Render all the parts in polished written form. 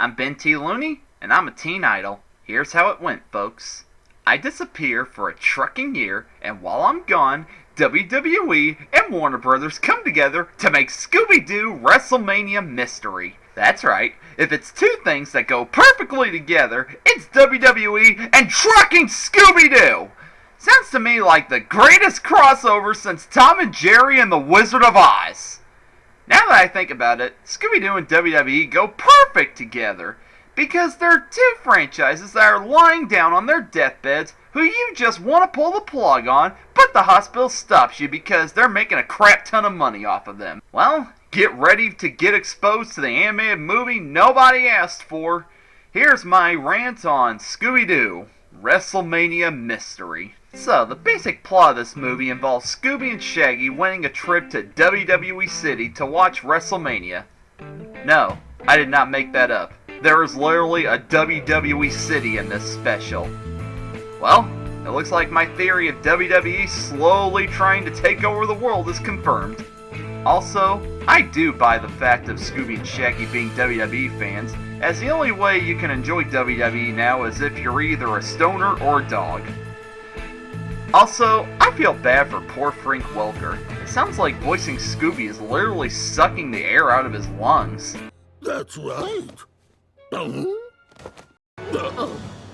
I'm Benthelooney, and I'm a teen idol. Here's how it went, folks. I disappear for a trucking year, and while I'm gone, WWE and Warner Brothers come together to make Scooby-Doo Wrestlemania Mystery. That's right, if it's two things that go perfectly together, it's WWE and trucking Scooby-Doo! Sounds to me like the greatest crossover since Tom and Jerry and the Wizard of Oz. Now that I think about it, Scooby-Doo and WWE go perfect together, because they're two franchises that are lying down on their deathbeds who you just want to pull the plug on, but the hospital stops you because they're making a crap ton of money off of them. Well, get ready to get exposed to the animated movie nobody asked for. Here's my rant on Scooby-Doo, Wrestlemania Mystery. So, the basic plot of this movie involves Scooby and Shaggy winning a trip to WWE City to watch Wrestlemania. No, I did not make that up. There is literally a WWE City in this special. Well, it looks like my theory of WWE slowly trying to take over the world is confirmed. Also, I do buy the fact of Scooby and Shaggy being WWE fans, as the only way you can enjoy WWE now is if you're either a stoner or a dog. Also, I feel bad for poor Frank Welker. It sounds like voicing Scooby is literally sucking the air out of his lungs. That's right.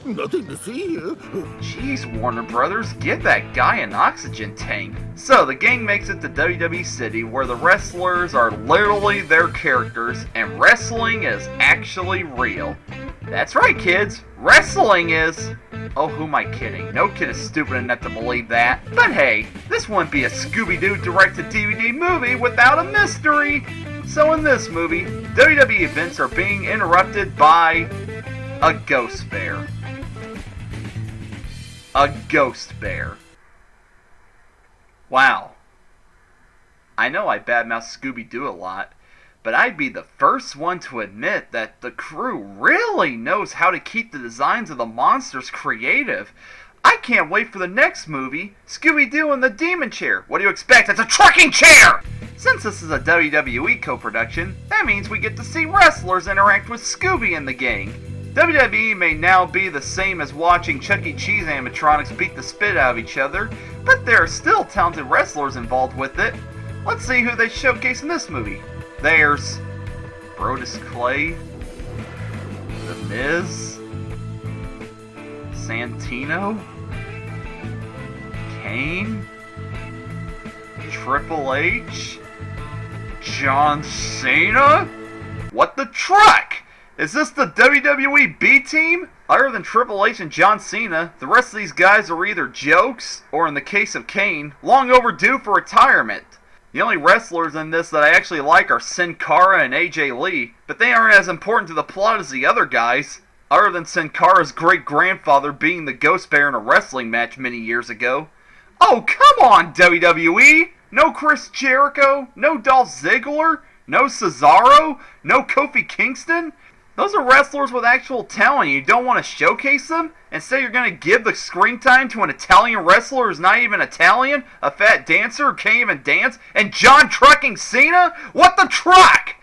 Nothing to see here. Jeez, Warner Brothers, give that guy an oxygen tank. So, the gang makes it to WWE City, where the wrestlers are literally their characters, and wrestling is actually real. That's right, kids. Wrestling is... Oh, who am I kidding? No kid is stupid enough to believe that. But hey, this wouldn't be a Scooby-Doo direct-to-DVD movie without a mystery. So in this movie, WWE events are being interrupted by a ghost bear. A ghost bear. Wow. I know I badmouth Scooby-Doo a lot, but I'd be the first one to admit that the crew really knows how to keep the designs of the monsters creative. I can't wait for the next movie, Scooby-Doo and the Demon Chair. What do you expect? It's a trucking chair! Since this is a WWE co-production, that means we get to see wrestlers interact with Scooby and the gang. WWE may now be the same as watching Chuck E. Cheese animatronics beat the spit out of each other, but there are still talented wrestlers involved with it. Let's see who they showcase in this movie. There's Brodus Clay, The Miz, Santino, Kane, Triple H, John Cena? What the truck? Is this the WWE B team? Other than Triple H and John Cena, the rest of these guys are either jokes, or in the case of Kane, long overdue for retirement. The only wrestlers in this that I actually like are Sin Cara and AJ Lee, but they aren't as important to the plot as the other guys, other than Sin Cara's great-grandfather being the Ghost Bear in a wrestling match many years ago. Oh, come on, WWE! No Chris Jericho, no Dolph Ziggler, no Cesaro, no Kofi Kingston? Those are wrestlers with actual talent, and you don't want to showcase them? Instead, you're going to give the screen time to an Italian wrestler who's not even Italian, a fat dancer who can't even dance, and John Trucking Cena? What the truck?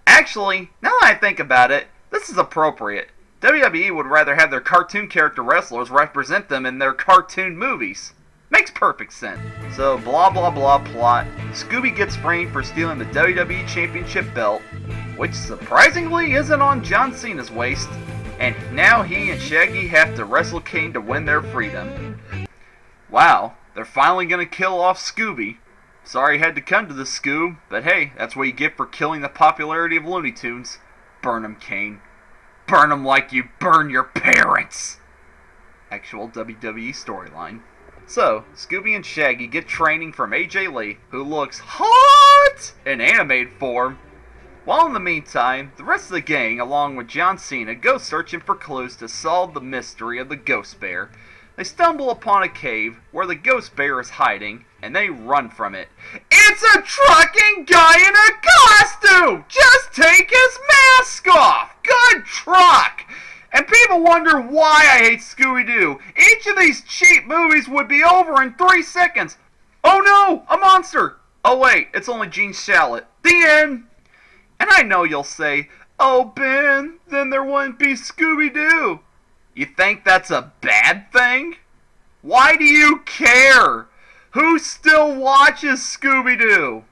Actually, now that I think about it, this is appropriate. WWE would rather have their cartoon character wrestlers represent them in their cartoon movies. Makes perfect sense. So, blah blah blah plot. Scooby gets framed for stealing the WWE Championship belt, which surprisingly isn't on John Cena's waist, and now he and Shaggy have to wrestle Kane to win their freedom. Wow, they're finally gonna kill off Scooby. Sorry had to come to this, Scoob, but hey, that's what you get for killing the popularity of Looney Tunes. Burn 'em, Kane. Burn 'em like you burn your parents! Actual WWE storyline. So, Scooby and Shaggy get training from AJ Lee, who looks hot in animated form. While in the meantime, the rest of the gang, along with John Cena, go searching for clues to solve the mystery of the Ghost Bear. They stumble upon a cave where the Ghost Bear is hiding, and they run from it. It's a trucking guy in a costume! Just take his mask off! Good truck! And people wonder why I hate Scooby-Doo. Each of these cheap movies would be over in 3 seconds. Oh no, a monster! Oh wait, it's only Gene Shalit. The end! And I know you'll say, Oh, Ben, then there wouldn't be Scooby-Doo. You think that's a bad thing? Why do you care? Who still watches Scooby-Doo?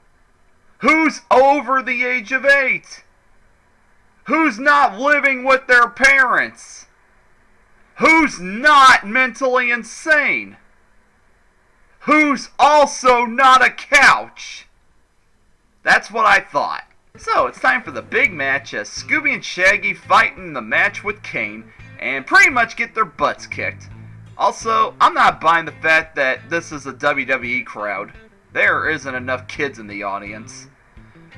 Who's over the age of 8? Who's not living with their parents? Who's not mentally insane? Who's also not a couch? That's what I thought. So, it's time for the big match as Scooby and Shaggy fight in the match with Kane and pretty much get their butts kicked. Also, I'm not buying the fact that this is a WWE crowd. There isn't enough kids in the audience.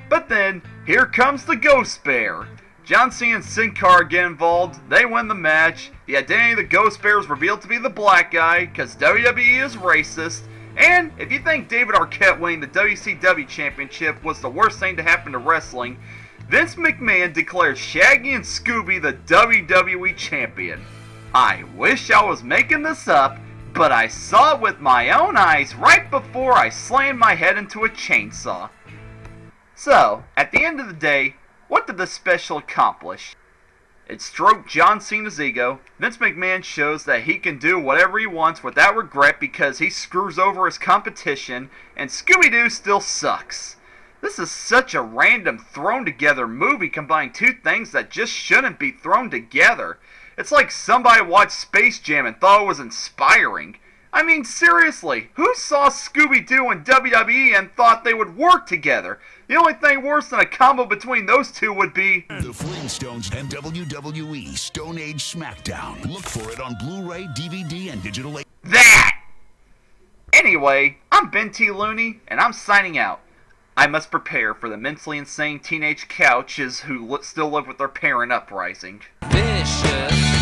But then, here comes the Ghost Bear. John Cena and Sin Cara get involved, they win the match, the identity of the Ghost Bear is revealed to be the black guy, because WWE is racist, and if you think David Arquette winning the WCW Championship was the worst thing to happen to wrestling, Vince McMahon declares Shaggy and Scooby the WWE Champion. I wish I was making this up, but I saw it with my own eyes right before I slammed my head into a chainsaw. So, at the end of the day, what did this special accomplish? It stroked John Cena's ego. Vince McMahon shows that he can do whatever he wants without regret because he screws over his competition, and Scooby-Doo still sucks. This is such a random thrown together movie combining two things that just shouldn't be thrown together. It's like somebody watched Space Jam and thought it was inspiring. I mean, seriously, who saw Scooby-Doo and WWE and thought they would work together? The only thing worse than a combo between those two would be The Flintstones and WWE Stone Age SmackDown. Look for it on Blu-ray, DVD, and digital. that! Anyway, I'm Benthelooney, and I'm signing out. I must prepare for the mentally insane teenage couches who still live with their parent uprising. Vicious.